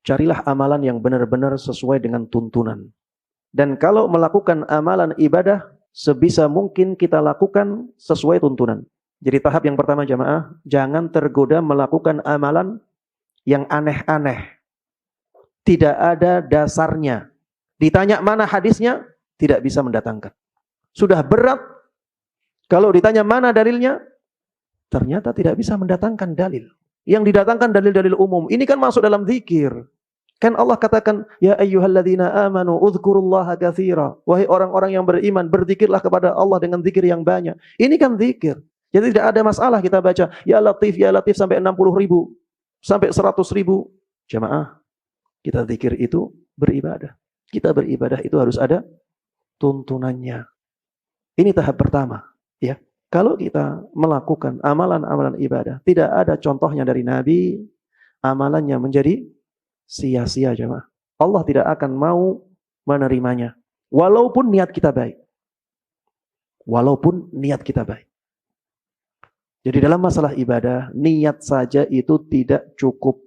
Carilah amalan yang benar-benar sesuai dengan tuntunan. Dan kalau melakukan amalan ibadah, sebisa mungkin kita lakukan sesuai tuntunan. Jadi tahap yang pertama jamaah, jangan tergoda melakukan amalan yang aneh-aneh. Tidak ada dasarnya. Ditanya mana hadisnya, tidak bisa mendatangkan. Sudah berat, kalau ditanya mana dalilnya, ternyata tidak bisa mendatangkan dalil. Yang didatangkan dalil-dalil umum. Ini kan masuk dalam zikir. Kan Allah katakan, ya ayyuhalladzina amanu udhkurullaha katsira. Wahai orang-orang yang beriman, berzikirlah kepada Allah dengan zikir yang banyak. Ini kan zikir. Jadi tidak ada masalah kita baca ya Latif sampai 60.000, sampai 100.000. Jamaah, kita zikir itu beribadah. Kita beribadah itu harus ada tuntunannya. Ini tahap pertama, ya. Kalau kita melakukan amalan-amalan ibadah, tidak ada contohnya dari Nabi, amalannya menjadi sia-sia jemaah. Allah tidak akan mau menerimanya. Walaupun niat kita baik. Walaupun niat kita baik. Jadi dalam masalah ibadah, niat saja itu tidak cukup.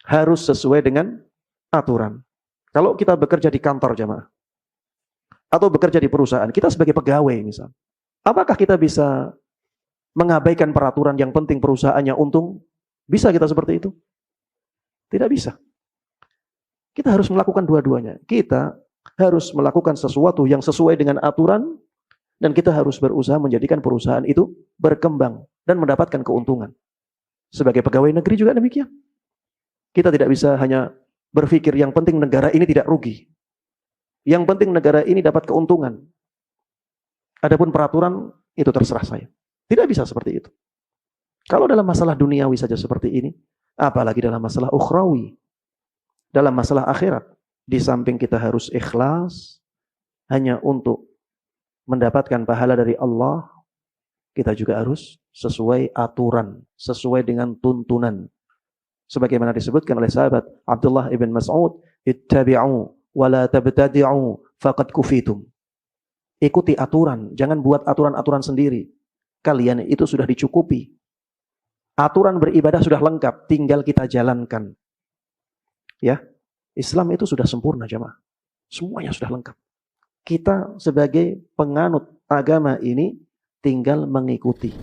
Harus sesuai dengan aturan. Kalau kita bekerja di kantor jemaah, atau bekerja di perusahaan, kita sebagai pegawai misal, apakah kita bisa mengabaikan peraturan yang penting perusahaannya untung? Bisa kita seperti itu? Tidak bisa. Kita harus melakukan dua-duanya. Kita harus melakukan sesuatu yang sesuai dengan aturan, dan kita harus berusaha menjadikan perusahaan itu berkembang dan mendapatkan keuntungan. Sebagai pegawai negeri juga demikian. Kita tidak bisa hanya berpikir yang penting negara ini tidak rugi. Yang penting negara ini dapat keuntungan. Adapun peraturan itu terserah saya. Tidak bisa seperti itu. Kalau dalam masalah duniawi saja seperti ini, apalagi dalam masalah ukhrawi, dalam masalah akhirat, di samping kita harus ikhlas hanya untuk mendapatkan pahala dari Allah, kita juga harus sesuai aturan, sesuai dengan tuntunan. Sebagaimana disebutkan oleh sahabat Abdullah ibn Mas'ud, ittabi'u wa la tabtadi'u faqad kufitum. Ikuti aturan, jangan buat aturan-aturan sendiri. Kalian itu sudah dicukupi. Aturan beribadah sudah lengkap, tinggal kita jalankan. Ya, Islam itu sudah sempurna jemaah. Semuanya sudah lengkap. Kita sebagai penganut agama ini tinggal mengikuti.